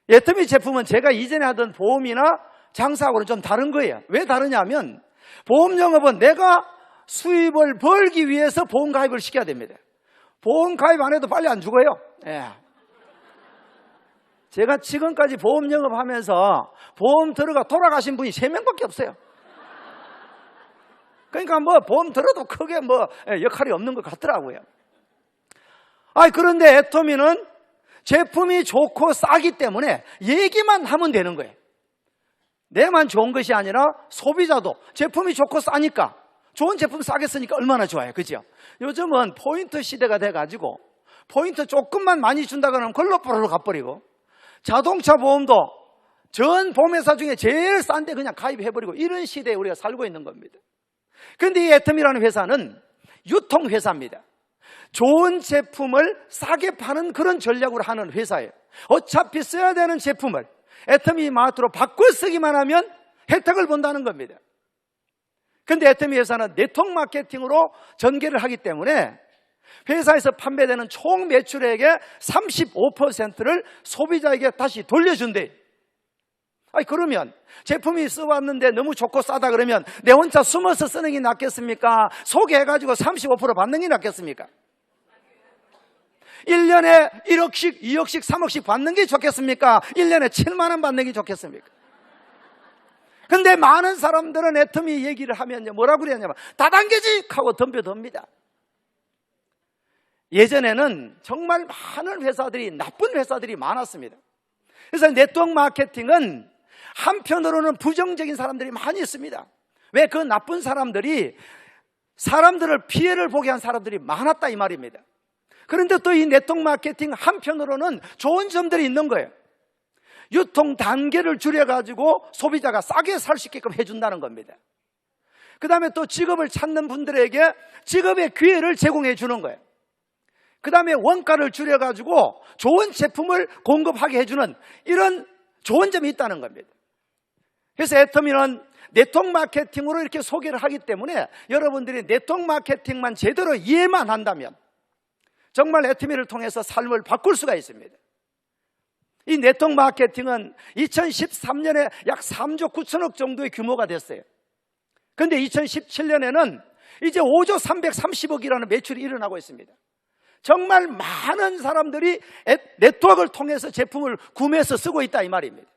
애터미 제품은 제가 이전에 하던 보험이나 장사하고는 좀 다른 거예요. 왜 다르냐면 보험 영업은 내가 수입을 벌기 위해서 보험 가입을 시켜야 됩니다. 보험 가입 안 해도 빨리 안 죽어요. 예. 제가 지금까지 보험 영업하면서 보험 들어가 돌아가신 분이 3명밖에 없어요. 그러니까 뭐 보험 들어도 크게 뭐 역할이 없는 것 같더라고요. 그런데 애터미는 제품이 좋고 싸기 때문에 얘기만 하면 되는 거예요. 내만 좋은 것이 아니라 소비자도 제품이 좋고 싸니까 좋은 제품 싸게 쓰니까 얼마나 좋아요. 그죠? 요즘은 포인트 시대가 돼가지고 포인트 조금만 많이 준다 그러면 걸로 뽀로로 가버리고 자동차 보험도 전 보험회사 중에 제일 싼데 그냥 가입해버리고 이런 시대에 우리가 살고 있는 겁니다. 그런데 이 애터미라는 회사는 유통회사입니다. 좋은 제품을 싸게 파는 그런 전략으로 하는 회사예요. 어차피 써야 되는 제품을 애터미 마트로 바꿔 쓰기만 하면 혜택을 본다는 겁니다. 그런데 애터미 회사는 네트워크 마케팅으로 전개를 하기 때문에 회사에서 판매되는 총 매출액의 35%를 소비자에게 다시 돌려준대. 그러면 제품이 써봤는데 너무 좋고 싸다 그러면 내 혼자 숨어서 쓰는 게 낫겠습니까? 소개해가지고 35% 받는 게 낫겠습니까? 1년에 1억씩, 2억씩, 3억씩 받는 게 좋겠습니까? 1년에 7만 원 받는 게 좋겠습니까? 근데 많은 사람들은 애터미 얘기를 하면요, 뭐라고 그러냐면 다단계직 하고 덤벼듭니다. 예전에는 정말 많은 회사들이, 나쁜 회사들이 많았습니다. 그래서 네트워크 마케팅은 한편으로는 부정적인 사람들이 많이 있습니다. 왜? 그 나쁜 사람들이 사람들을 피해를 보게 한 사람들이 많았다 이 말입니다. 그런데 또 이 네트워크 마케팅 한편으로는 좋은 점들이 있는 거예요. 유통 단계를 줄여가지고 소비자가 싸게 살 수 있게끔 해준다는 겁니다. 그 다음에 또 직업을 찾는 분들에게 직업의 기회를 제공해 주는 거예요. 그 다음에 원가를 줄여가지고 좋은 제품을 공급하게 해주는 이런 좋은 점이 있다는 겁니다. 그래서 애터미는 네트워크 마케팅으로 이렇게 소개를 하기 때문에 여러분들이 네트워크 마케팅만 제대로 이해만 한다면 정말 애터미를 통해서 삶을 바꿀 수가 있습니다. 이 네트워크 마케팅은 2013년에 약 3조 9천억 정도의 규모가 됐어요. 그런데 2017년에는 이제 5조 330억이라는 매출이 일어나고 있습니다. 정말 많은 사람들이 네트워크를 통해서 제품을 구매해서 쓰고 있다 이 말입니다.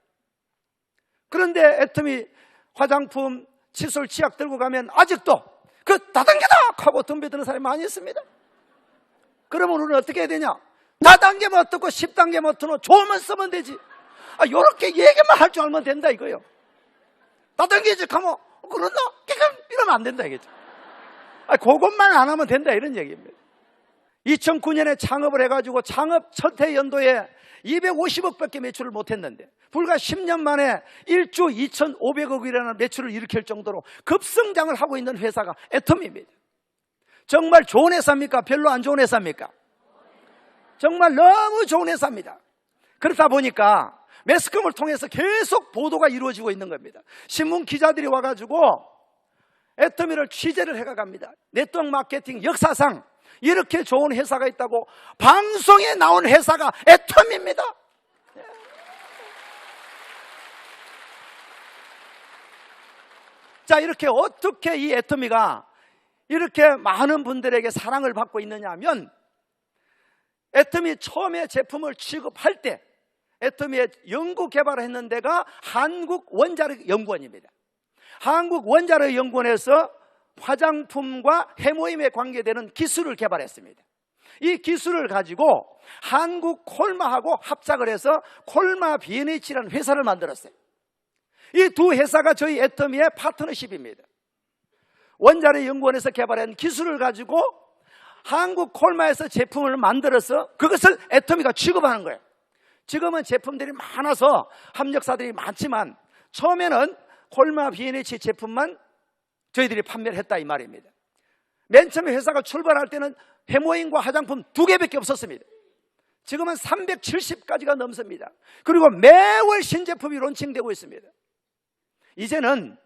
그런데 애터미 화장품, 칫솔, 치약 들고 가면 아직도 그 다단계다 하고 덤벼드는 사람이 많이 있습니다. 그러면 우리는 어떻게 해야 되냐? 다단계면 어떻고 10단계면 어떻고 좋으면 쓰면 되지. 요렇게 얘기만 할 줄 알면 된다 이거예요. 다단계직 하면 그런다? 이러면 안 된다 이거죠. 그것만 안 하면 된다 이런 얘기입니다. 2009년에 창업을 해가지고 창업 첫 해 연도에 250억밖에 매출을 못했는데 불과 10년 만에 1조 2,500억이라는 매출을 일으킬 정도로 급성장을 하고 있는 회사가 애터미입니다. 정말 좋은 회사입니까? 별로 안 좋은 회사입니까? 정말 너무 좋은 회사입니다. 그렇다 보니까 매스컴을 통해서 계속 보도가 이루어지고 있는 겁니다. 신문 기자들이 와가지고 애터미를 취재를 해갑니다. 네트워크 마케팅 역사상 이렇게 좋은 회사가 있다고 방송에 나온 회사가 애터미입니다. 자, 이렇게 어떻게 이 애터미가 이렇게 많은 분들에게 사랑을 받고 있느냐 하면 애터미 처음에 제품을 취급할 때 애터미의 연구 개발을 했는 데가 한국원자력연구원입니다. 한국원자력연구원에서 화장품과 해모임에 관계되는 기술을 개발했습니다. 이 기술을 가지고 한국 콜마하고 합작을 해서 콜마 B&H라는 회사를 만들었어요. 이 두 회사가 저희 애터미의 파트너십입니다. 원자력연구원에서 개발한 기술을 가지고 한국 콜마에서 제품을 만들어서 그것을 애터미가 취급하는 거예요. 지금은 제품들이 많아서 협력사들이 많지만 처음에는 콜마 B&H 제품만 저희들이 판매를 했다 이 말입니다. 맨 처음에 회사가 출발할 때는 해모임과 화장품 2개밖에 없었습니다. 지금은 370가지가 넘습니다. 그리고 매월 신제품이 론칭되고 있습니다. 이제는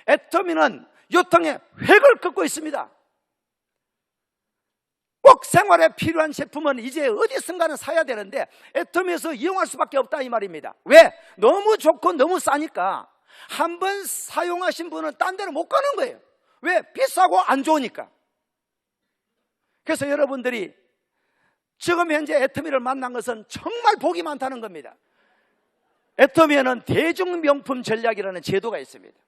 애터미는 유통에 획을 긋고 있습니다. 꼭 생활에 필요한 제품은 이제 어디선가는 사야 되는데 애터미에서 이용할 수밖에 없다 이 말입니다. 왜? 너무 좋고 너무 싸니까 한 번 사용하신 분은 딴 데는 못 가는 거예요. 왜? 비싸고 안 좋으니까. 그래서 여러분들이 지금 현재 애터미를 만난 것은 정말 복이 많다는 겁니다. 애터미에는 대중명품 전략이라는 제도가 있습니다.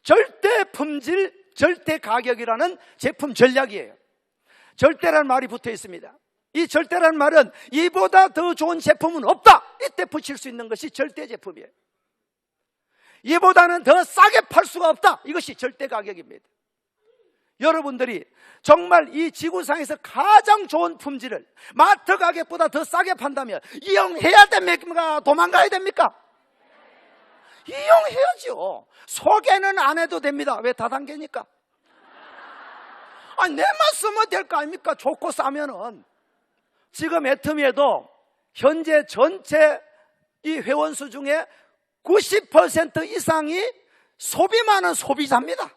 절대 품질, 절대 가격이라는 제품 전략이에요. 절대라는 말이 붙어 있습니다. 이 절대라는 말은 이보다 더 좋은 제품은 없다, 이때 붙일 수 있는 것이 절대 제품이에요. 이보다는 더 싸게 팔 수가 없다, 이것이 절대 가격입니다. 여러분들이 정말 이 지구상에서 가장 좋은 품질을 마트 가격보다 더 싸게 판다면 이용해야 됩니까? 도망가야 됩니까? 이용해야죠. 소개는 안 해도 됩니다. 왜? 다단계니까. 내만 쓰면 될 거 아닙니까? 좋고 싸면은. 지금 애터미에도 현재 전체 이 회원수 중에 90% 이상이 소비 많은 소비자입니다.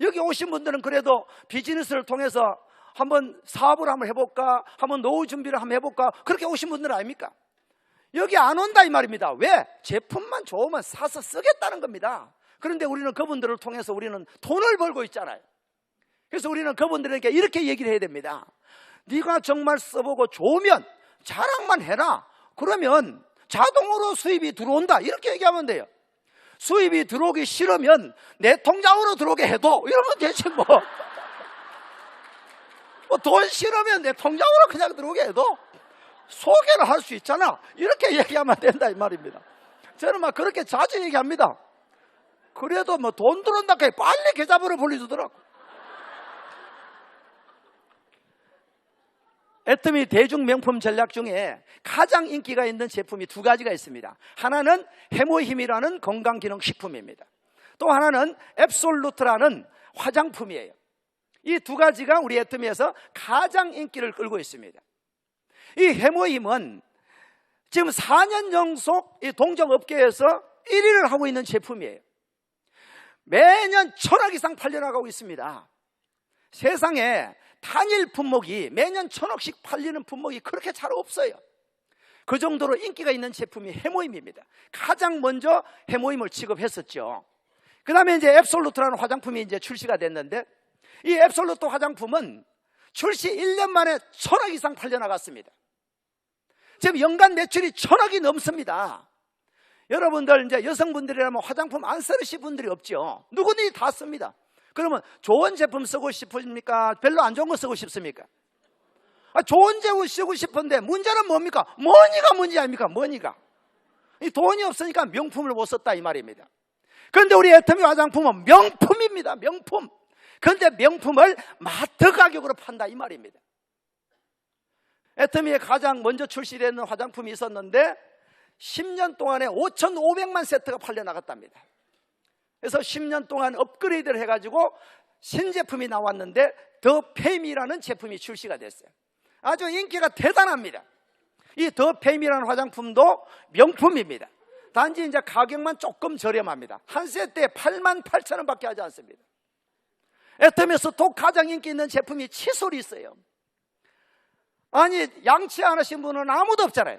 여기 오신 분들은 그래도 비즈니스를 통해서 한번 사업을 한번 해볼까, 한번 노후 준비를 한번 해볼까, 그렇게 오신 분들은 아닙니까? 여기 안 온다 이 말입니다. 왜? 제품만 좋으면 사서 쓰겠다는 겁니다. 그런데 우리는 그분들을 통해서 우리는 돈을 벌고 있잖아요. 그래서 우리는 그분들에게 이렇게 얘기를 해야 됩니다. 네가 정말 써보고 좋으면 자랑만 해라. 그러면 자동으로 수입이 들어온다, 이렇게 얘기하면 돼요. 수입이 들어오기 싫으면 내 통장으로 들어오게 해도 이러면 되지 뭐. 돈 싫으면 내 통장으로 그냥 들어오게 해도 소개를 할 수 있잖아, 이렇게 얘기하면 된다 이 말입니다. 저는 막 그렇게 자주 얘기합니다. 그래도 뭐 돈 들어온다 해 빨리 계좌번호 불러주더라고. 애터미 대중명품 전략 중에 가장 인기가 있는 제품이 두 가지가 있습니다. 하나는 해모힘이라는 건강기능식품입니다. 또 하나는 앱솔루트라는 화장품이에요. 이 두 가지가 우리 애터미에서 가장 인기를 끌고 있습니다. 이 해모힘은 지금 4년 연속 이 동종업계에서 1위를 하고 있는 제품이에요. 매년 1000억 이상 팔려나가고 있습니다. 세상에 단일 품목이 매년 1000억씩 팔리는 품목이 그렇게 잘 없어요. 그 정도로 인기가 있는 제품이 해모힘입니다. 가장 먼저 해모힘을 취급했었죠. 그 다음에 이제 앱솔루트라는 화장품이 이제 출시가 됐는데, 이 앱솔루트 화장품은 출시 1년 만에 1000억 이상 팔려나갔습니다. 지금 연간 매출이 1000억이 넘습니다. 여러분들 이제 여성분들이라면 화장품 안 쓰시는 분들이 없죠. 누구든지 다 씁니다. 그러면 좋은 제품 쓰고 싶으십니까? 별로 안 좋은 거 쓰고 싶습니까? 좋은 제품 쓰고 싶은데 문제는 뭡니까? 머니가 문제 아닙니까? 머니가. 이 돈이 없으니까 명품을 못 썼다 이 말입니다. 그런데 우리 애터미 화장품은 명품입니다. 명품. 그런데 명품을 마트 가격으로 판다 이 말입니다. 애터미에 가장 먼저 출시되는 화장품이 있었는데 10년 동안에 5,500만 세트가 팔려나갔답니다. 그래서 10년 동안 업그레이드를 해가지고 신제품이 나왔는데 더 페임이라는 제품이 출시가 됐어요. 아주 인기가 대단합니다. 이 더 페임이라는 화장품도 명품입니다. 단지 이제 가격만 조금 저렴합니다. 한 세트에 88,000원밖에 하지 않습니다. 애터미에서 또 가장 인기 있는 제품이 칫솔이 있어요. 아니 양치 안 하신 분은 아무도 없잖아요.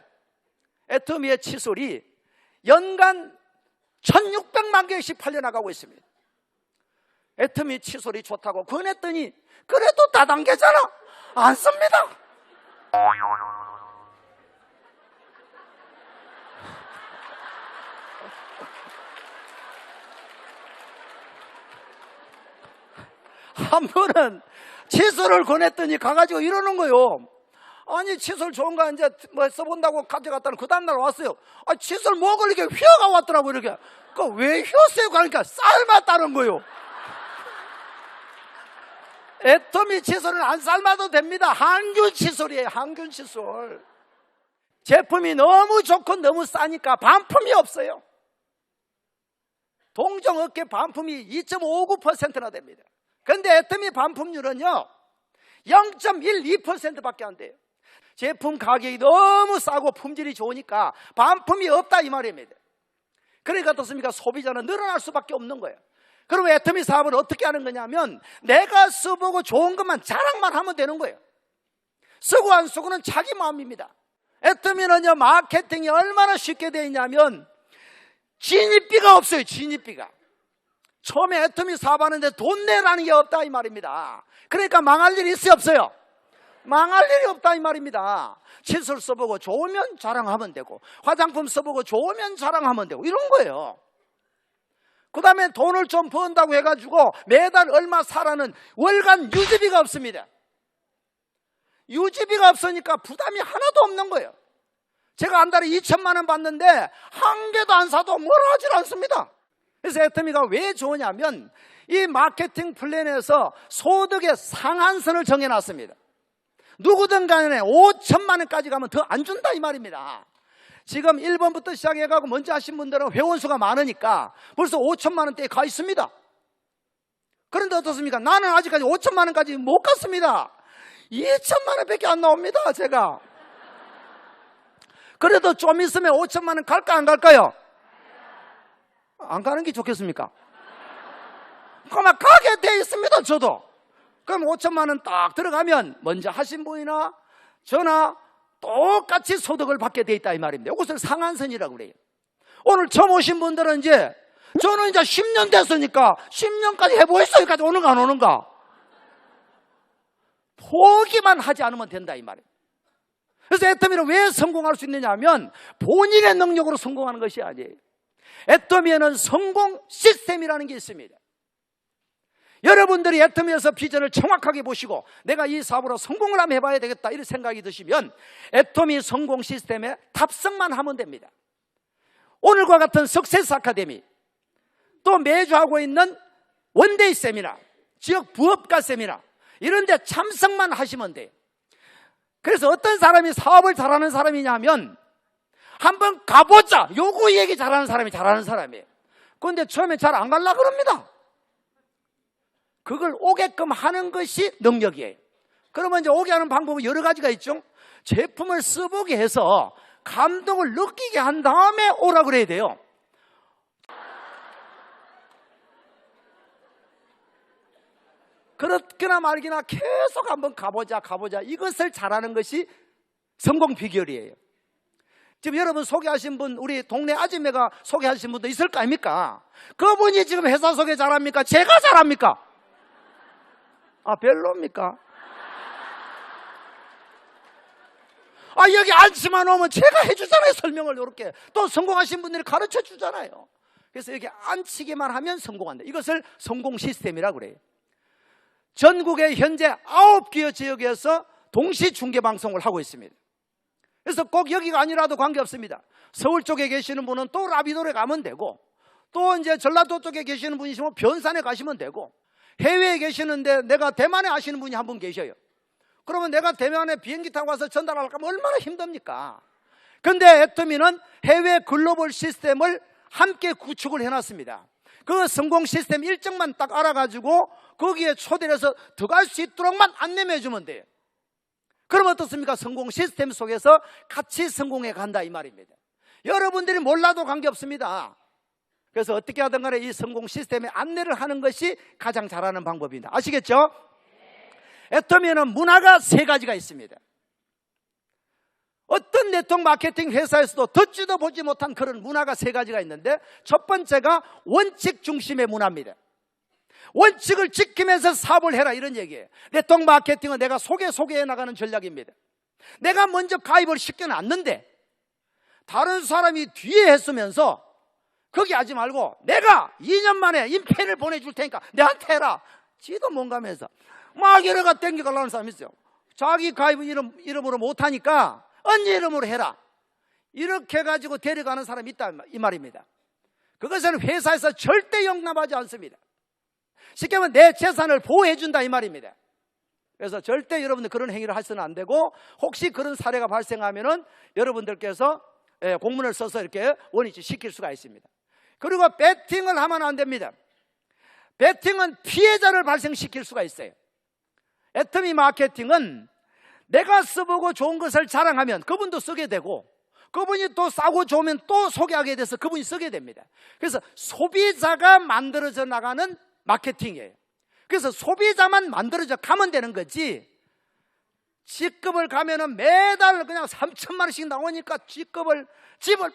애터미의 칫솔이 연간 1600만 개씩 팔려나가고 있습니다. 애터미 칫솔이 좋다고 권했더니 그래도 다단계잖아, 안 씁니다. 한 번은 칫솔을 권했더니 가가지고 이러는 거요. 아니 칫솔 좋은 거 이제 뭐 써본다고 가져갔다는 그 다음날 왔어요. 칫솔 먹을 이렇게 휘어가 왔더라고. 이렇게. 왜 휘었어요? 그러니까 삶았다는 거요. 애터미 칫솔은 안 삶아도 됩니다. 항균 칫솔이에요. 항균 칫솔. 제품이 너무 좋고 너무 싸니까 반품이 없어요. 동종업계 반품이 2.59%나 됩니다. 그런데 애터미 반품률은요 0.12%밖에 안 돼요. 제품 가격이 너무 싸고 품질이 좋으니까 반품이 없다 이 말입니다. 그러니까 어떻습니까? 소비자는 늘어날 수밖에 없는 거예요. 그러면 애터미 사업을 어떻게 하는 거냐면 내가 써보고 좋은 것만 자랑만 하면 되는 거예요. 쓰고 안 쓰고는 자기 마음입니다. 애터미는요, 마케팅이 얼마나 쉽게 되어 있냐면 진입비가 없어요. 진입비가. 처음에 애터미 사업하는데 돈 내라는 게 없다 이 말입니다. 그러니까 망할 일이 있어요, 없어요? 망할 일이 없다 이 말입니다. 칫솔 써보고 좋으면 자랑하면 되고, 화장품 써보고 좋으면 자랑하면 되고, 이런 거예요. 그 다음에 돈을 좀 번다고 해가지고 매달 얼마 사라는 월간 유지비가 없습니다. 유지비가 없으니까 부담이 하나도 없는 거예요. 제가 한 달에 2천만 원 받는데 한 개도 안 사도 뭐라 하질 않습니다. 그래서 애터미가 왜 좋으냐면 이 마케팅 플랜에서 소득의 상한선을 정해놨습니다. 누구든 간에 5천만 원까지 가면 더 안 준다 이 말입니다. 지금 1번부터 시작해가고 먼저 하신 분들은 회원수가 많으니까 벌써 5천만 원대에 가 있습니다. 그런데 어떻습니까? 나는 아직까지 5천만 원까지 못 갔습니다. 2천만 원밖에 안 나옵니다, 제가. 그래도 좀 있으면 5천만 원 갈까 안 갈까요? 안 가는 게 좋겠습니까? 그만 가게 돼 있습니다, 저도. 그럼 5천만 원 딱 들어가면 먼저 하신 분이나 저나 똑같이 소득을 받게 돼 있다 이 말입니다. 이것을 상한선이라고 그래요. 오늘 처음 오신 분들은 이제 저는 이제 10년 됐으니까 10년까지 해보겠어. 여기까지 오는가 안 오는가? 포기만 하지 않으면 된다 이 말이에요. 그래서 애터미는 왜 성공할 수 있느냐 하면 본인의 능력으로 성공하는 것이 아니에요. 애터미에는 성공 시스템이라는 게 있습니다. 여러분들이 애터미에서 비전을 정확하게 보시고 내가 이 사업으로 성공을 한번 해봐야 되겠다 이런 생각이 드시면 애터미 성공 시스템에 탑승만 하면 됩니다. 오늘과 같은 석세스 아카데미, 또 매주 하고 있는 원데이 세미나, 지역 부업가 세미나 이런 데 참석만 하시면 돼요. 그래서 어떤 사람이 사업을 잘하는 사람이냐면 한번 가보자, 요거 얘기 잘하는 사람이 잘하는 사람이에요. 그런데 처음에 잘 안 가려고 그럽니다. 그걸 오게끔 하는 것이 능력이에요. 그러면 이제 오게 하는 방법은 여러 가지가 있죠. 제품을 써보게 해서 감동을 느끼게 한 다음에 오라 그래야 돼요. 그렇거나 말기나 계속 한번 가보자 이것을 잘하는 것이 성공 비결이에요. 지금 여러분 소개하신 분, 우리 동네 아줌매가 소개하신 분도 있을 거 아닙니까? 그분이 지금 회사 소개 잘합니까? 제가 잘합니까? 아, 별로입니까? 아, 여기 앉지만 오면 제가 해주잖아요, 설명을. 이렇게 또 성공하신 분들이 가르쳐 주잖아요. 그래서 여기 앉히기만 하면 성공한다. 이것을 성공 시스템이라고 그래요. 전국에 현재 9개의 지역에서 동시 중계 방송을 하고 있습니다. 그래서 꼭 여기가 아니라도 관계없습니다. 서울 쪽에 계시는 분은 또 라비도에 가면 되고, 또 이제 전라도 쪽에 계시는 분이시면 변산에 가시면 되고, 해외에 계시는데 내가 대만에 아시는 분이 한 분 계셔요. 그러면 내가 대만에 비행기 타고 와서 전달하려면 얼마나 힘듭니까? 그런데 애터미는 해외 글로벌 시스템을 함께 구축을 해놨습니다. 그 성공 시스템 일정만 딱 알아가지고 거기에 초대를 해서 들어갈 수 있도록만 안내해 주면 돼요. 그럼 어떻습니까? 성공 시스템 속에서 같이 성공해 간다 이 말입니다. 여러분들이 몰라도 관계없습니다. 그래서 어떻게 하든 간에 이 성공 시스템에 안내를 하는 것이 가장 잘하는 방법입니다. 아시겠죠? 애터미에는 문화가 3가지가 있습니다. 어떤 네트워크 마케팅 회사에서도 듣지도 보지 못한 그런 문화가 3가지가 있는데, 첫 번째가 원칙 중심의 문화입니다. 원칙을 지키면서 사업을 해라 이런 얘기예요. 네트워크 마케팅은 내가 소개해 나가는 전략입니다. 내가 먼저 가입을 시켜놨는데 다른 사람이 뒤에 했으면서 거기 하지 말고 내가 2년 만에 인펜을 보내줄 테니까 내한테 해라. 지도 뭔가면서 막 여러 가지 땡겨가려는 사람이 있어요. 자기 가입 이름으로 못하니까 언니 이름으로 해라. 이렇게 해가지고 데려가는 사람이 있다 이 말입니다. 그것은 회사에서 절대 용납하지 않습니다. 쉽게 말하면 내 재산을 보호해준다 이 말입니다. 그래서 절대 여러분들 그런 행위를 하셔서는 안 되고, 혹시 그런 사례가 발생하면은 여러분들께서 공문을 써서 이렇게 원위치 시킬 수가 있습니다. 그리고 배팅을 하면 안 됩니다. 배팅은 피해자를 발생시킬 수가 있어요. 애터미 마케팅은 내가 써보고 좋은 것을 자랑하면 그분도 쓰게 되고, 그분이 또 싸고 좋으면 또 소개하게 돼서 그분이 쓰게 됩니다. 그래서 소비자가 만들어져 나가는 마케팅이에요. 그래서 소비자만 만들어져 가면 되는 거지, G급을 가면은 매달 그냥 3천만 원씩 나오니까 집을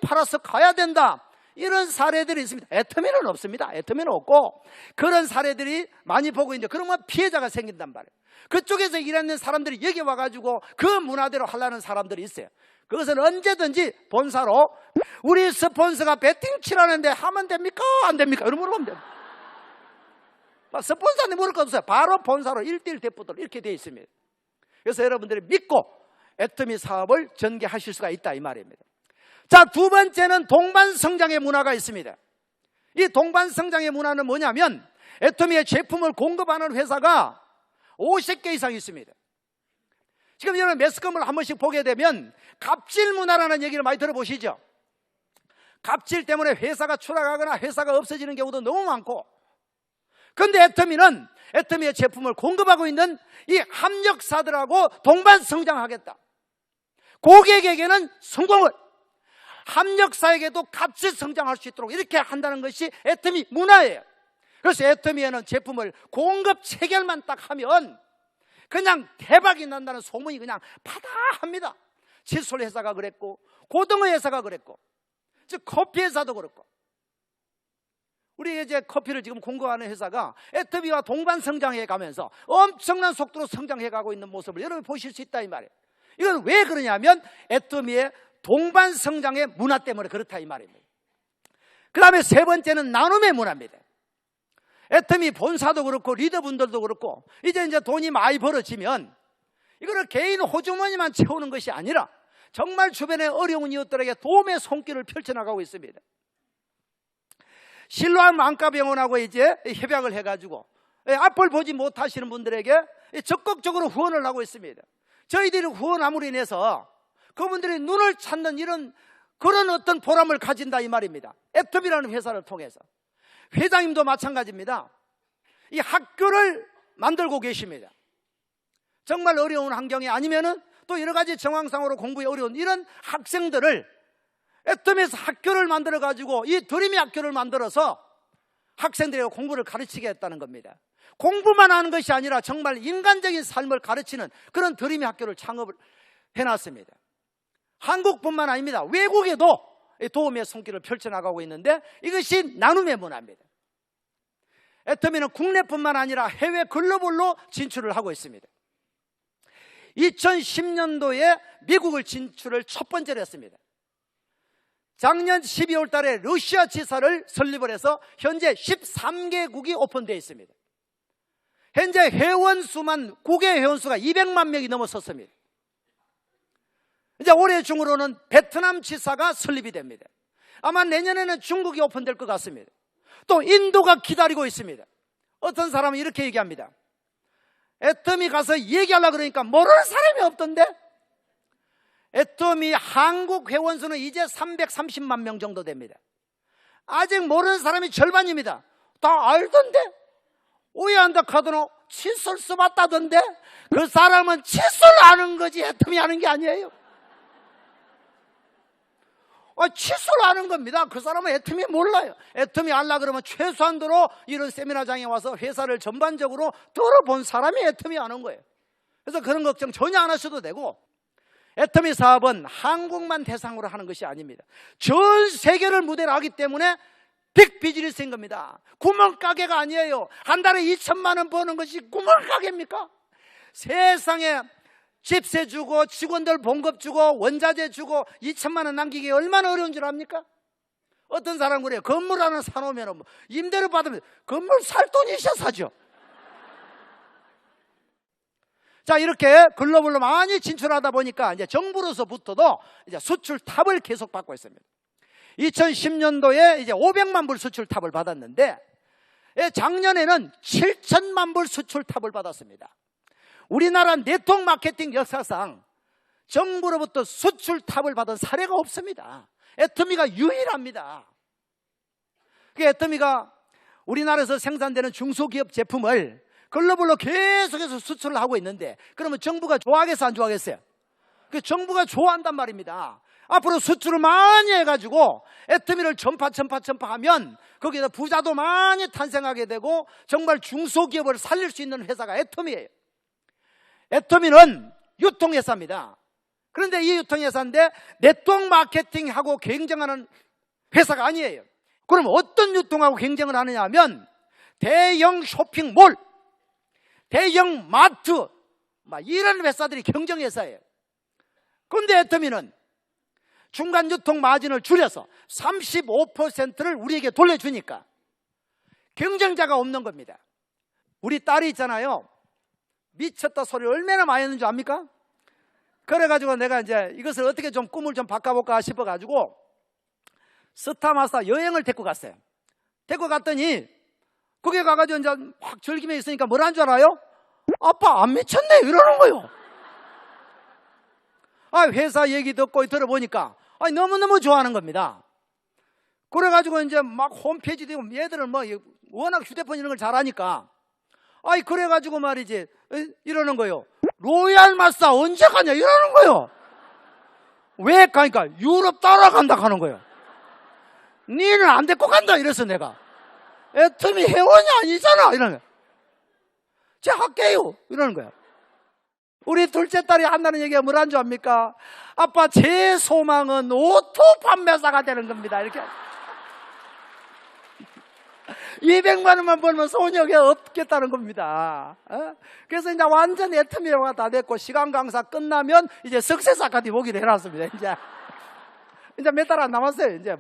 팔아서 가야 된다, 이런 사례들이 있습니다. 애터미는 없습니다. 애터미는 없고, 그런 사례들이 많이 보고 있는데, 그러면 피해자가 생긴단 말이에요. 그쪽에서 일하는 사람들이 여기 와가지고 그 문화대로 하려는 사람들이 있어요. 그것은 언제든지 본사로 우리 스폰서가 배팅 치라는데 하면 됩니까? 안 됩니까? 이런 물어보면 됩니다. 스폰서한테 물을 거 없어요. 바로 본사로 1:1 대표들 이렇게 되어 있습니다. 그래서 여러분들이 믿고 애터미 사업을 전개하실 수가 있다, 이 말입니다. 자, 두 번째는 동반성장의 문화가 있습니다. 이 동반성장의 문화는 뭐냐면, 애터미의 제품을 공급하는 회사가 50개 이상 있습니다. 지금 여러분 매스컴을 한 번씩 보게 되면 갑질 문화라는 얘기를 많이 들어보시죠? 갑질 때문에 회사가 추락하거나 회사가 없어지는 경우도 너무 많고, 그런데 애터미는 애터미의 제품을 공급하고 있는 이 합력사들하고 동반 성장하겠다. 고객에게는 성공을, 합력사에게도 같이 성장할 수 있도록 이렇게 한다는 것이 애터미 문화예요. 그래서 애터미에는 제품을 공급 체결만 딱 하면 그냥 대박이 난다는 소문이 그냥 파다합니다. 칫솔 회사가 그랬고, 고등어 회사가 그랬고, 즉 커피 회사도 그렇고. 우리 이제 커피를 지금 공급하는 회사가 애터미와 동반 성장해 가면서 엄청난 속도로 성장해 가고 있는 모습을 여러분이 보실 수 있다, 이 말이에요. 이건 왜 그러냐면 애터미의 동반 성장의 문화 때문에 그렇다, 이 말입니다. 그 다음에 세 번째는 나눔의 문화입니다. 애터미 본사도 그렇고 리더분들도 그렇고, 이제 돈이 많이 벌어지면 이거를 개인 호주머니만 채우는 것이 아니라 정말 주변에 어려운 이웃들에게 도움의 손길을 펼쳐나가고 있습니다. 실로암 안과병원하고 이제 협약을 해가지고 앞을 보지 못하시는 분들에게 적극적으로 후원을 하고 있습니다. 저희들이 후원함으로 인해서 그분들이 눈을 찾는 그런 어떤 보람을 가진다, 이 말입니다. 애터미라는 회사를 통해서. 회장님도 마찬가지입니다. 이 학교를 만들고 계십니다. 정말 어려운 환경이 아니면은 또 여러 가지 정황상으로 공부에 어려운 이런 학생들을 애터미에서 학교를 만들어 가지고 이 드림의 학교를 만들어서 학생들에게 공부를 가르치게 했다는 겁니다. 공부만 하는 것이 아니라 정말 인간적인 삶을 가르치는 그런 드림의 학교를 창업을 해놨습니다. 한국뿐만 아닙니다. 외국에도 도움의 손길을 펼쳐나가고 있는데 이것이 나눔의 문화입니다. 애터미는 국내뿐만 아니라 해외 글로벌로 진출을 하고 있습니다. 2010년도에 미국을 진출을 첫 번째로 했습니다. 작년 12월 달에 러시아 지사를 설립을 해서 현재 13개국이 오픈되어 있습니다. 현재 회원수만, 국외 회원수가 200만 명이 넘어섰습니다. 이제 올해 중으로는 베트남 지사가 설립이 됩니다. 아마 내년에는 중국이 오픈될 것 같습니다. 또 인도가 기다리고 있습니다. 어떤 사람은 이렇게 얘기합니다. 애터미 가서 얘기하려고 그러니까 모르는 사람이 없던데? 애터미 한국 회원수는 이제 330만 명 정도 됩니다. 아직 모르는 사람이 절반입니다. 다 알던데? 오해한다 카드노 칫솔 써봤다던데? 그 사람은 칫솔 아는 거지 애터미 아는 게 아니에요. 칫솔 아는 겁니다. 그 사람은 애터미 몰라요. 애터미 알라 그러면 최소한도로 이런 세미나장에 와서 회사를 전반적으로 들어본 사람이 애터미 아는 거예요. 그래서 그런 걱정 전혀 안 하셔도 되고, 애터미 사업은 한국만 대상으로 하는 것이 아닙니다. 전 세계를 무대로 하기 때문에 빅 비즈니스인 겁니다. 구멍가게가 아니에요. 한 달에 2천만 원 버는 것이 구멍가게입니까? 세상에 집세 주고 직원들 봉급 주고 원자재 주고 2천만 원 남기기 얼마나 어려운 줄 압니까? 어떤 사람 그래요. 건물 하나 사놓으면 임대료 받으면 건물 살 돈이 있어 사죠. 자, 이렇게 글로벌로 많이 진출하다 보니까 이제 정부로서부터도 이제 수출 탑을 계속 받고 있습니다. 2010년도에 이제 500만 불 수출 탑을 받았는데 작년에는 7천만 불 수출 탑을 받았습니다. 우리나라 네트워크 마케팅 역사상 정부로부터 수출 탑을 받은 사례가 없습니다. 애터미가 유일합니다. 애터미가 우리나라에서 생산되는 중소기업 제품을 글로벌로 계속해서 수출을 하고 있는데, 그러면 정부가 좋아하겠어 안 좋아하겠어요? 정부가 좋아한단 말입니다. 앞으로 수출을 많이 해가지고 애터미를 전파하면 거기에다 부자도 많이 탄생하게 되고 정말 중소기업을 살릴 수 있는 회사가 애터미예요. 애터미는 유통회사입니다. 그런데 이 유통회사인데 네트워크 마케팅하고 경쟁하는 회사가 아니에요. 그럼 어떤 유통하고 경쟁을 하느냐 하면 대형 쇼핑몰, 대형 마트 이런 회사들이 경쟁회사예요. 그런데 애터미는 중간 유통 마진을 줄여서 35%를 우리에게 돌려주니까 경쟁자가 없는 겁니다. 우리 딸이 있잖아요. 미쳤다 소리 얼마나 많이 했는 줄 압니까? 그래가지고 내가 이제 이것을 어떻게 좀 꿈을 좀 바꿔볼까 싶어가지고 스타마사 여행을 데리고 갔어요. 데리고 갔더니 거기 가가지고 이제 확 즐기며 있으니까 뭐라는 줄 알아요? 아빠 안 미쳤네 이러는 거요. 회사 얘기 듣고 들어보니까 너무너무 좋아하는 겁니다. 그래가지고 이제 막 홈페이지도 있고 얘들은 뭐 워낙 휴대폰 이런 걸 잘하니까 그래가지고 말이지 이러는 거요. 로얄 마사 언제 가냐 이러는 거요. 왜 가니까 유럽 따라간다 하는 거요. 니는 안 데리고 간다 이래서 내가 애터미 회원이 아니잖아 이러는 거야. 제가 할게요 이러는 거야. 우리 둘째 딸이 한다는 얘기가 뭐라는 줄 압니까? 아빠 제 소망은 오토 판매사가 되는 겁니다 이렇게 200만 원만 벌면 소녀가 없겠다는 겁니다. 그래서 이제 완전 애터미가 다 됐고 시간 강사 끝나면 이제 석세스 아카데미 보기로 해놨습니다. 이제 몇 달 안 남았어요. 이제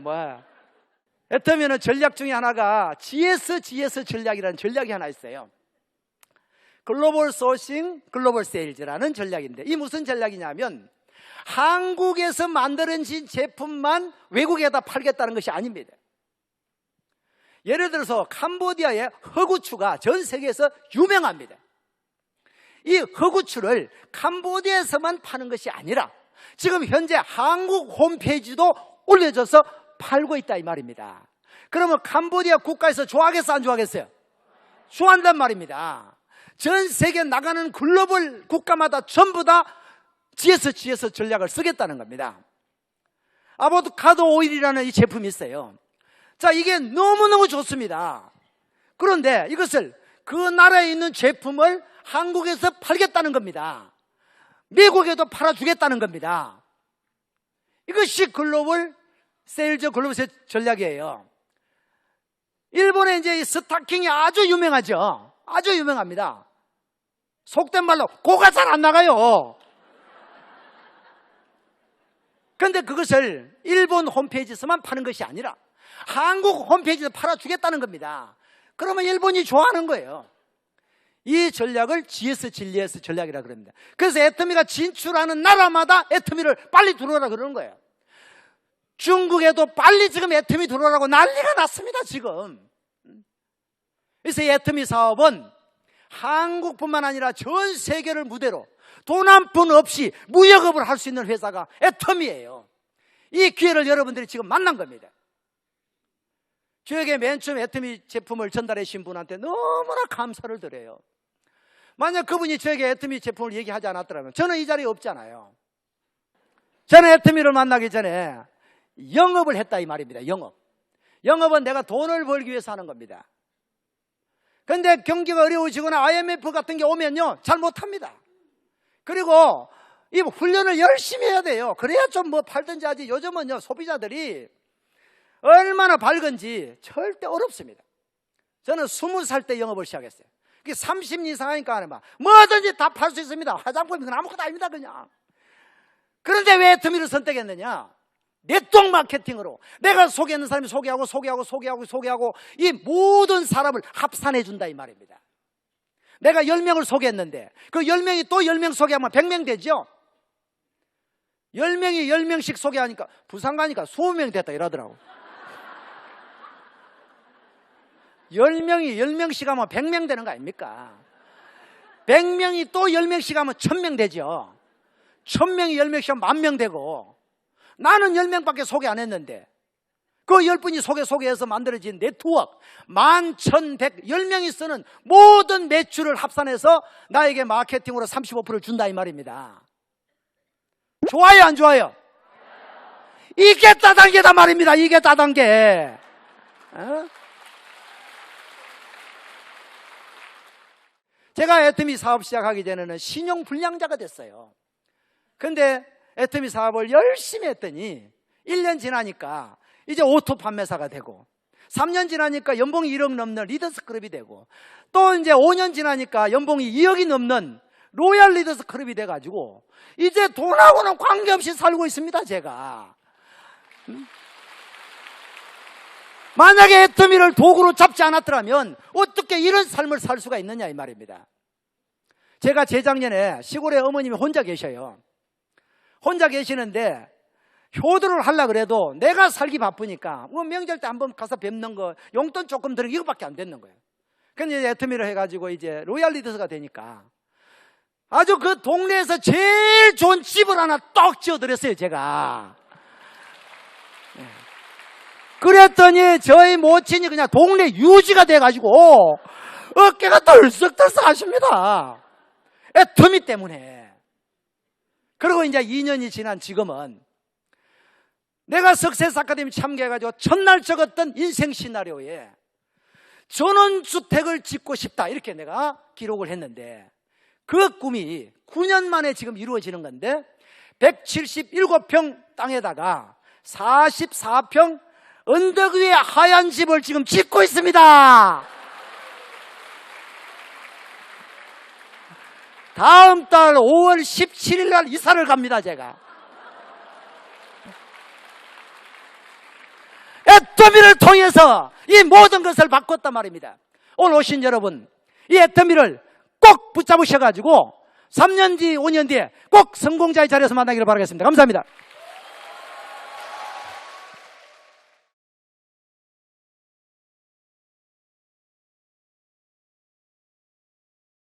애터미는 전략 중에 하나가 GS 전략이라는 전략이 하나 있어요. 글로벌 소싱, 글로벌 세일즈라는 전략인데 이 무슨 전략이냐면 한국에서 만들어진 제품만 외국에다 팔겠다는 것이 아닙니다. 예를 들어서 캄보디아의 허구추가 전 세계에서 유명합니다. 이 허구추를 캄보디아에서만 파는 것이 아니라 지금 현재 한국 홈페이지도 올려져서 팔고 있다 이 말입니다. 그러면 캄보디아 국가에서 좋아하겠어 안 좋아하겠어요? 좋아한단 말입니다. 전 세계 나가는 글로벌 국가마다 전부 다 GS 전략을 쓰겠다는 겁니다. 아보카도 오일이라는 이 제품이 있어요. 자, 이게 너무너무 좋습니다. 그런데 이것을 그 나라에 있는 제품을 한국에서 팔겠다는 겁니다. 미국에도 팔아주겠다는 겁니다. 이것이 글로벌 세일즈 글로벌 전략이에요. 일본에 이제 이 스타킹이 아주 유명하죠. 아주 유명합니다. 속된 말로 고가 잘 안 나가요. 그런데 그것을 일본 홈페이지에서만 파는 것이 아니라 한국 홈페이지에서 팔아주겠다는 겁니다. 그러면 일본이 좋아하는 거예요. 이 전략을 GS 전략이라고 그럽니다. 그래서 애터미가 진출하는 나라마다 애터미를 빨리 들어오라 그러는 거예요. 중국에도 빨리 지금 애터미 들어오라고 난리가 났습니다 지금. 그래서 이 애터미 사업은 한국뿐만 아니라 전 세계를 무대로 돈 한 푼 없이 무역업을 할 수 있는 회사가 애터미예요. 이 기회를 여러분들이 지금 만난 겁니다. 저에게 맨 처음 애터미 제품을 전달해 주신 분한테 너무나 감사를 드려요. 만약 그분이 저에게 애터미 제품을 얘기하지 않았더라면 저는 이 자리에 없잖아요. 저는 애터미를 만나기 전에 영업을 했다 이 말입니다. 영업은 내가 돈을 벌기 위해서 하는 겁니다. 그런데 경기가 어려워지거나 IMF 같은 게 오면요 잘 못합니다. 그리고 이 훈련을 열심히 해야 돼요. 그래야 좀 팔든지 하지. 요즘은요 소비자들이 얼마나 밝은지 절대 어렵습니다. 저는 20살 때 영업을 시작했어요. 30년 이상 하니까 뭐든지 다 팔 수 있습니다. 화장품이 아무것도 아닙니다 그냥. 그런데 왜 애터미를 선택했느냐? 네트워크 마케팅으로 내가 소개하는 사람이 소개하고 이 모든 사람을 합산해 준다 이 말입니다. 내가 10명을 소개했는데 그 10명이 또 10명 소개하면 100명 되죠. 10명이 10명씩 소개하니까 부산 가니까 20명 됐다 이러더라고. 10명이 10명씩 하면 100명 되는 거 아닙니까? 100명이 또 10명씩 하면 1000명 되죠. 1000명이 10명씩 하면 10,000명 되고 나는 10명밖에 소개 안 했는데 그 10분이 소개해서 만들어진 네트워크 11,100 10명이 쓰는 모든 매출을 합산해서 나에게 마케팅으로 35%를 준다 이 말입니다. 좋아요 안 좋아요? 이게 다단계다 말입니다. 이게 다단계. 제가 애터미 사업 시작하기 전에는 신용불량자가 됐어요. 근데 애터미 사업을 열심히 했더니 1년 지나니까 이제 오토 판매사가 되고, 3년 지나니까 연봉이 1억 넘는 리더스클럽이 되고, 또 이제 5년 지나니까 연봉이 2억이 넘는 로얄 리더스클럽이 돼가지고 이제 돈하고는 관계없이 살고 있습니다. 제가 만약에 애터미를 도구로 잡지 않았더라면 어떻게 이런 삶을 살 수가 있느냐 이 말입니다. 제가 재작년에 시골에 어머님이 혼자 계셔요. 혼자 계시는데 효도를 하려고 그래도 내가 살기 바쁘니까 뭐 명절 때 한번 가서 뵙는 거, 용돈 조금 드는 거 이거밖에 안 됐는 거예요. 근데 이제 애터미를 해가지고 이제 로얄 리더스가 되니까 아주 그 동네에서 제일 좋은 집을 하나 떡 지어드렸어요, 제가. 그랬더니 저희 모친이 그냥 동네 유지가 돼가지고 어깨가 덜썩덜썩 하십니다. 애터미 때문에. 그리고 이제 2년이 지난 지금은 내가 석세스 아카데미 참가해가지고 첫날 적었던 인생 시나리오에 전원주택을 짓고 싶다 이렇게 내가 기록을 했는데 그 꿈이 9년 만에 지금 이루어지는 건데 177평 땅에다가 44평 언덕 위에 하얀 집을 지금 짓고 있습니다. 다음 달 5월 17일 날 이사를 갑니다. 제가 애터미를 통해서 이 모든 것을 바꿨단 말입니다. 오늘 오신 여러분, 이 애터미를 꼭 붙잡으셔가지고 3년 뒤 5년 뒤에 꼭 성공자의 자리에서 만나기를 바라겠습니다. 감사합니다.